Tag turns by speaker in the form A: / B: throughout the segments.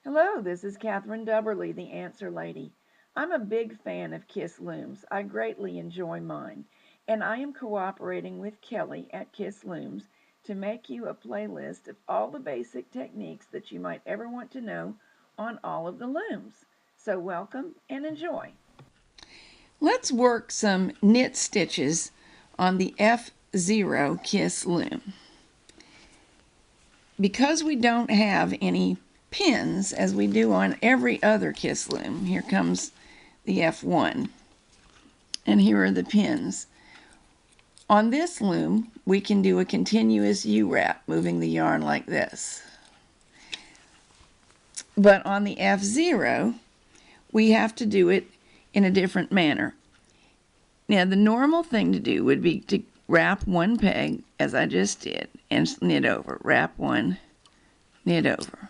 A: Hello, this is Catherine Dubberly, the Answer Lady. I'm a big fan of Kiss looms. I greatly enjoy mine, and I am cooperating with Kelly at Kiss Looms to make you a playlist of all the basic techniques that you might ever want to know on all of the looms. So welcome and enjoy.
B: Let's work some knit stitches on the F-0 Kiss loom. Because we don't have any pins as we do on every other Kiss loom, here comes the F1 and here are the pins. On this loom we can do a continuous U-wrap, moving the yarn like this. But on the F-0 we have to do it in a different manner. Now the normal thing to do would be to wrap one peg, as I just did, and knit over. Wrap one, knit over.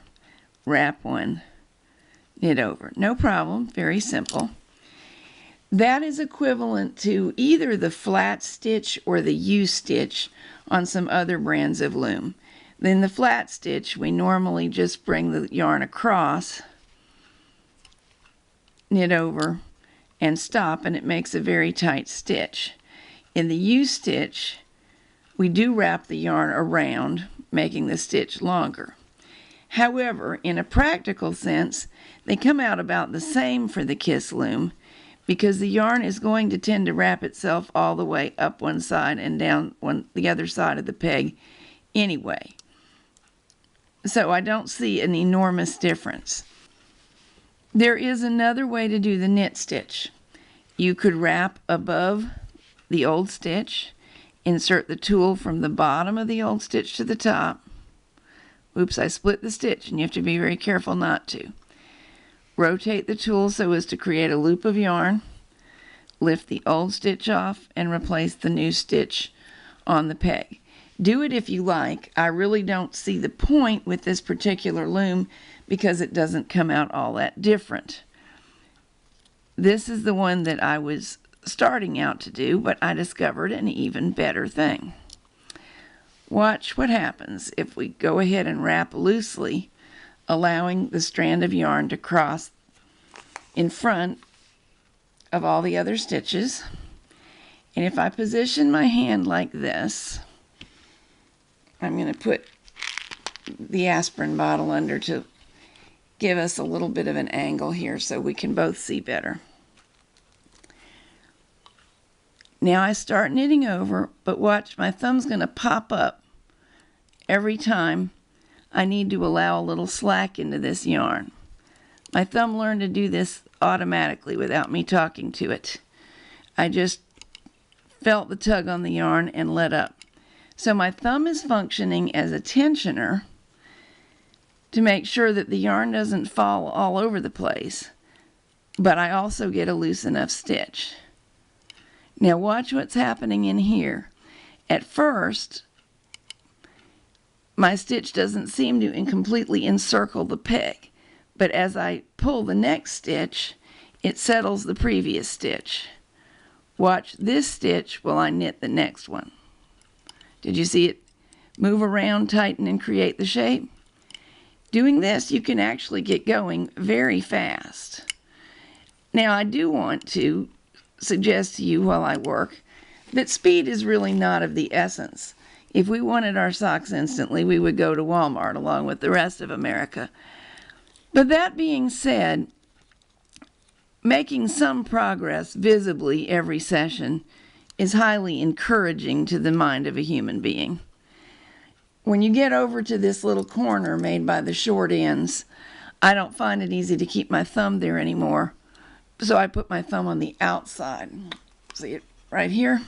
B: Wrap one, knit over. No problem, very simple. That is equivalent to either the flat stitch or the U-stitch on some other brands of loom. Then the flat stitch, we normally just bring the yarn across, knit over, and stop, and it makes a very tight stitch. In the U-stitch, we do wrap the yarn around, making the stitch longer. However, in a practical sense, they come out about the same for the Kiss loom because the yarn is going to tend to wrap itself all the way up one side and down the other side of the peg anyway. So I don't see an enormous difference. There is another way to do the knit stitch. You could wrap above the old stitch, insert the tool from the bottom of the old stitch to the top. Oops, I split the stitch, and you have to be very careful not to. Rotate the tool so as to create a loop of yarn. Lift the old stitch off and replace the new stitch on the peg. Do it if you like. I really don't see the point with this particular loom because it doesn't come out all that different. This is the one that I was starting out to do, but I discovered an even better thing. Watch what happens if we go ahead and wrap loosely, allowing the strand of yarn to cross in front of all the other stitches. And if I position my hand like this, I'm going to put the aspirin bottle under to give us a little bit of an angle here so we can both see better. Now I start knitting over, but watch, my thumb's going to pop up every time I need to allow a little slack into this yarn. My thumb learned to do this automatically without me talking to it. I just felt the tug on the yarn and let up. So my thumb is functioning as a tensioner to make sure that the yarn doesn't fall all over the place, but I also get a loose enough stitch. Now watch what's happening in here. At first, my stitch doesn't seem to completely encircle the peg, but as I pull the next stitch, it settles the previous stitch. Watch this stitch while I knit the next one. Did you see it move around, tighten, and create the shape? Doing this, you can actually get going very fast. Now, I do want to suggest to you while I work that speed is really not of the essence. If we wanted our socks instantly, we would go to Walmart along with the rest of America. But that being said, making some progress visibly every session is highly encouraging to the mind of a human being. When you get over to this little corner made by the short ends, I don't find it easy to keep my thumb there anymore. So I put my thumb on the outside. See it right here?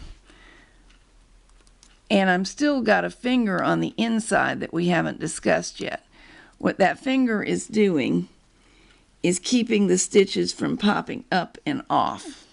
B: And I'm still got a finger on the inside that we haven't discussed yet. What that finger is doing is keeping the stitches from popping up and off.